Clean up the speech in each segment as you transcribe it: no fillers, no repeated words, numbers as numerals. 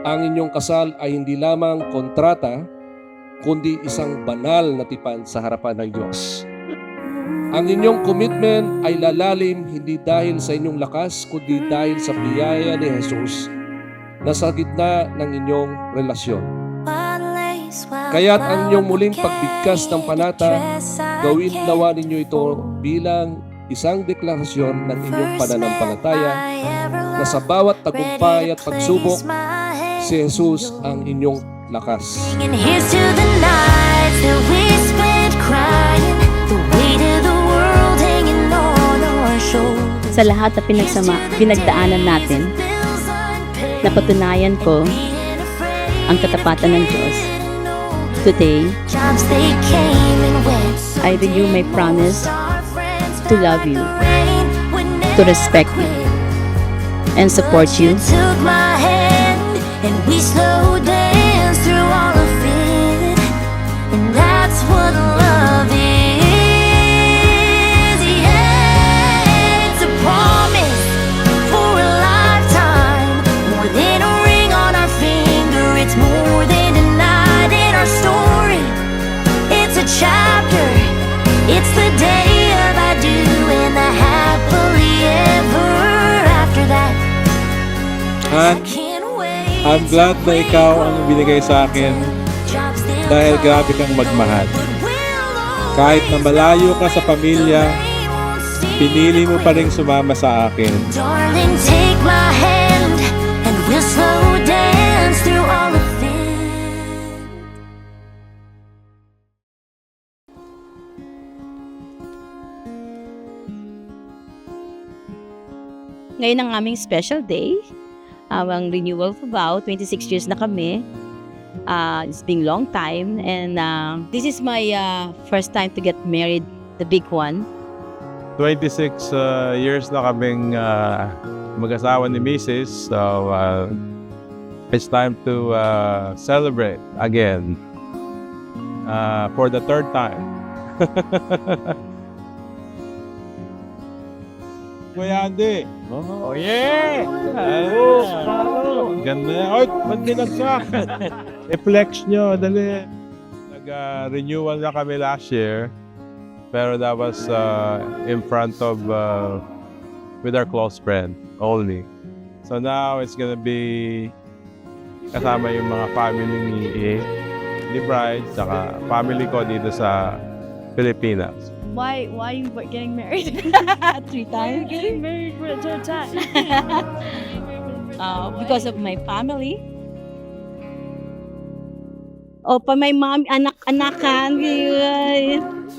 ang inyong kasal ay hindi lamang kontrata, kundi isang banal na tipan sa harapan ng Diyos. Ang inyong commitment ay lalalim hindi dahil sa inyong lakas, kundi dahil sa biyaya ni Jesus na sa gitna ng inyong relasyon. Kaya't ang inyong muling pagbigkas ng panata, gawin nawa ninyo ito bilang isang deklarasyon ng inyong pananampalataya na sa bawat tagumpay at pagsubok, si Jesus ang inyong lakas. Sa lahat na pinagdaanan natin, napatunayan ko ang katapatan ng Diyos. Today, I renew my promise to love you, to respect you, and support you. We slow dance through all of it, and that's what love is. Yeah, it's a promise for a lifetime, more than a ring on our finger. It's more than a night in our story. It's a chapter. It's the day of I do and the happily ever after that. I'm glad na ikaw ang binigay sa akin dahil grabe kang magmahal. Kahit na malayo ka sa pamilya, pinili mo pa rin sumama sa akin. Darling, take my hand and we'll slow dance through all of it. Ngayon ang aming special day, ang renewal of vow. 26 years na kami. It's been long time, and this is my first time to get married, the big one. 26 years na kaming mag-asawa ni Mrs. So, it's time to celebrate again for the third time. Kuya Andy. Oh, yeah! Ganda yan. Oy, ba't binagsak? I-flex nyo, dali. Nag-renewal na kami last year. Pero that was in front of, with our close friend only. So now it's gonna be kasama yung mga family ni Bride, saka family ko dito sa Pilipinas. Why you getting married? 3 times. Getting married for a third time. Because of my family. O pa may mom, anak-anakan.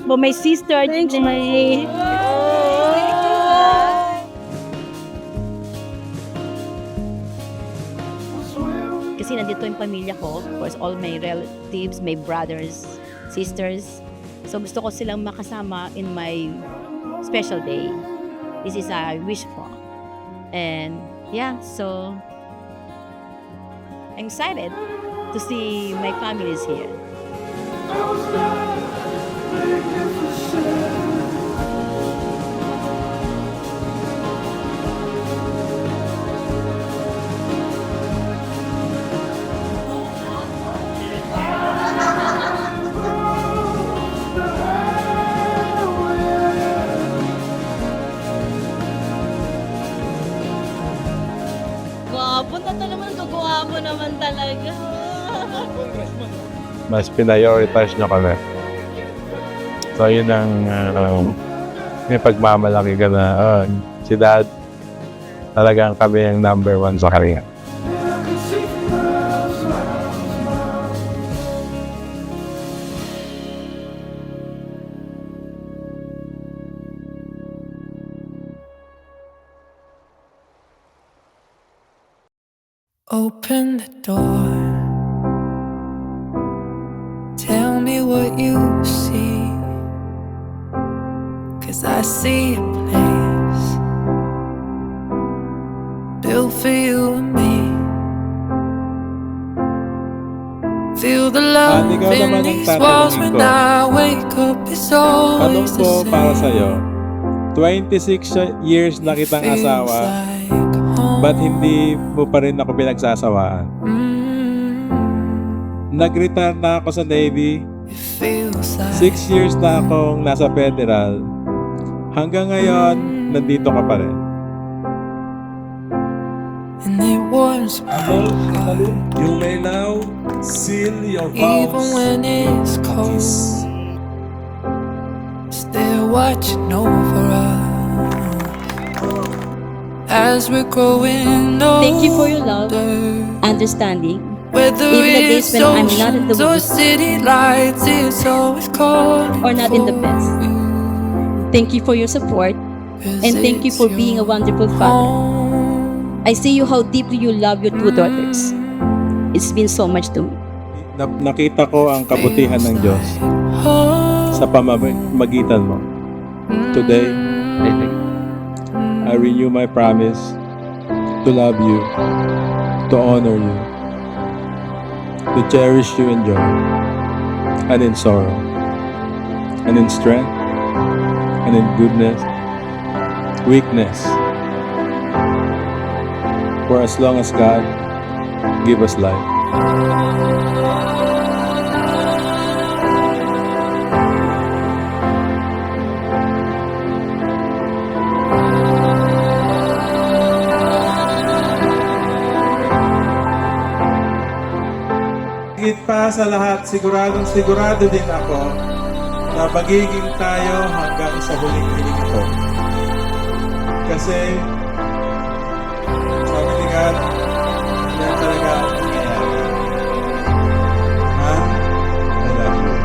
Pa may sister. May... Kasi nandito yung pamilya ko. Of course, all my relatives, my brothers, sisters. So gusto ko silang makasama in my special day. This is a wish for. And yeah, so I'm excited to see my family is here. Gwapo naman talaga. Mas prioritize nyo kami. So yun ang may pagmamalaki ka na si Dad talagang kami ang number 1 sa kanya. Open the door. Tell me what you see. 'Cause I see a place built for you and me. Feel the love ikaw in naman ang these walls tatanungin when ko. I wake up. It's Tanong always the ko para same. sa'yo, 26 years na kitang Feels asawa, like home. Ba't hindi mo pa rin ako pinagsasawaan? Nag-retire na ako sa Navy. It feels like 6 years na akong nasa federal. Hanggang ngayon, nandito ka pa rin. and it warms my heart. You may now seal your Even when it's cold, still watching over us as we're growing older. Thank you for your love, understanding. Whether even the days it's when I'm not in the oceans or mood. city lights, it's always calling Or not in the for best. you. Thank you for your support, 'Cause and thank you it's for being a your wonderful father. home. I see you how deeply you love your two daughters. It's been so much to me. Nakita ko ang kabutihan ng Diyos sa pamamagitan mo. Today, I renew my promise to love you, to honor you, to cherish you in joy, and in sorrow, and in strength, and in goodness, weakness, for as long as God give us life. Higit pa sa lahat, sigurado din ako na magiging tayo hanggang sa huling hiling ito. Kasi, sabi ni God, yan talaga ang nangyayari. Ha? I love you.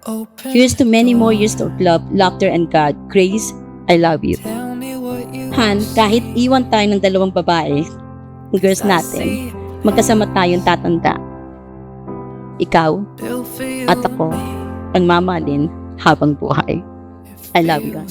Open Here's to many more years of love, laughter, and God. Grace, I love you. Tell me what you Han, kahit iwan tayo ng dalawang babae, girls natin, magkasama tayong tatanda. Ikaw still feel at ako ang mamahalin habang buhay. I love you, God.